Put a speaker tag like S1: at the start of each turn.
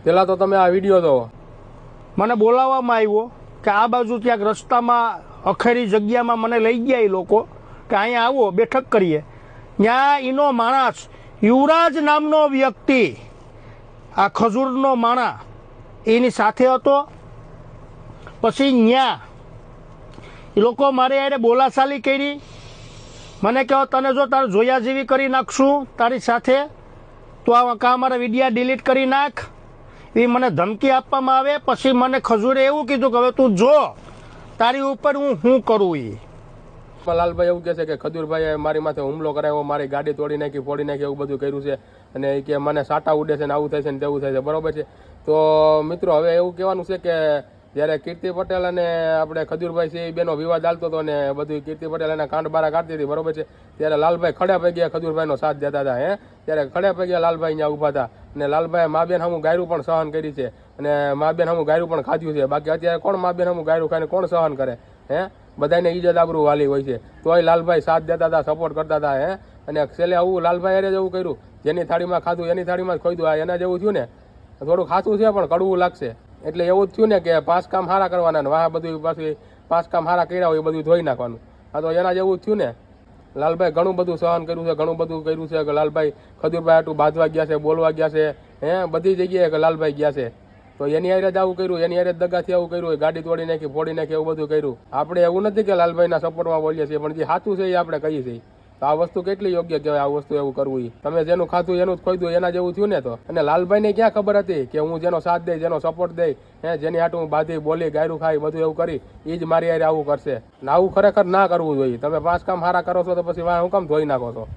S1: પહેલાં તો તમે આ વિડીયો જોવો.
S2: મને બોલાવવામાં આવ્યો કે આ બાજુ ક્યાંક રસ્તામાં અખેરી જગ્યામાં મને લઈ ગયા એ લોકો કે અહીંયા આવો બેઠક કરીએ. ત્યાં એનો માણસ યુવરાજ નામનો વ્યક્તિ, આ ખજૂરનો માણા એની સાથે હતો. પછી ત્યાં એ લોકો મારે યારે બોલાચાલી કરી. મને કહો તને જો તારે જોયા જેવી કરી નાખશું તારી સાથે તો આ કાં મારા વિડીયા ડિલીટ કરી નાખ, એ મને ધમકી આપવામાં આવે. પછી મને ખજૂરે એવું કીધું કે હવે તું જો તારી ઉપર હું શું કરું. એ
S1: લાલભાઈ એવું કહે છે કે ખજૂરભાઈએ મારી માથે હુમલો કરાવ્યો, મારી ગાડી તોડી નાખી, ફોડી નાખી, એવું બધું કર્યું છે. અને એ કે મને સાટા ઉડે છે ને આવું થાય છે ને તેવું થાય છે. બરોબર છે. તો મિત્રો હવે એવું કહેવાનું છે કે જ્યારે કીર્તિ પટેલ અને આપણે ખજૂરભાઈ છે એ બેનો વિવાદ ચાલતો હતો ને બધું કીર્તિ પટેલ એના કાંડ બારા કાઢતી હતી. બરોબર છે. ત્યારે લાલભાઈ ખડે પગ્યા ખજૂરભાઈનો સાથ દેતા હતા. ત્યારે ખડે પગ્યા લાલભાઈ ત્યાં ઊભા હતા અને લાલભાઈએ મા બેન સામું ગાયરું પણ સહન કરી છે અને મા બેન સામું ગાયરું પણ ખાધ્યું છે. બાકી અત્યારે કોણ મા બેન સામું ગાયરું ખાઈને કોણ સહન કરે? બધાને ઈજત આબરૂ વાલી હોય છે. તોય લાલભાઈ સાથ દેતા હતા, સપોર્ટ કરતા હતા. અને છેલ્લે આવું લાલભાઈ અરે જેવું કર્યું, જેની થાળીમાં ખાધું એની થાળીમાં જ ખોઈ આ એના જેવું થયું ને. થોડું ખાતું છે પણ કડવું લાગશે. એટલે એવું જ થયું ને કે 5 કામ સારા કરવાના ને વાહ બધું પાછું 5 કામ સારા કર્યા હોય એ બધું ધોઈ નાખવાનું. આ તો એના જેવું જ થયું ને. લાલભાઈ ઘણું બધું સહન કર્યું છે, ઘણું બધું કર્યું છે. કે લાલભાઈ ખજૂરભાઈ આટલું બાંધવા ગયા છે, બોલવા ગયા છે, બધી જગ્યાએ કે લાલભાઈ ગયા છે. તો એની હારે જ આવું કર્યું, એની હારે જ દગાથી આવું કર્યું, ગાડી તોડી નાખી, ફોડી નાખી, એવું બધું કર્યું. આપણે એવું નથી કે લાલભાઈના સપોર્ટમાં બોલીએ છીએ, પણ જે સાચું છે એ આપણે કહીએ છીએ. તો આ વસ્તુ કેટલી યોગ્ય કહેવાય આ વસ્તુ એવું કરવું? તમે જેનું ખાધું એનું જ ખોઈ એના જેવું થયું ને. તો અને લાલભાઈને ક્યાં ખબર હતી કે હું જેનો સાથ દઈ, જેનો સપોર્ટ દઈ, જેની હાટું હું બાધી બોલી, ગાયરું ખાઈ, બધું એવું કરી, એ જ મારી હારે આવું કરશે. ને આવું ખરેખર ના કરવું જોઈએ. તમે 5 કામ સારા કરો છો તો પછી વાહ હું કામ ધોઈ નાખો છો?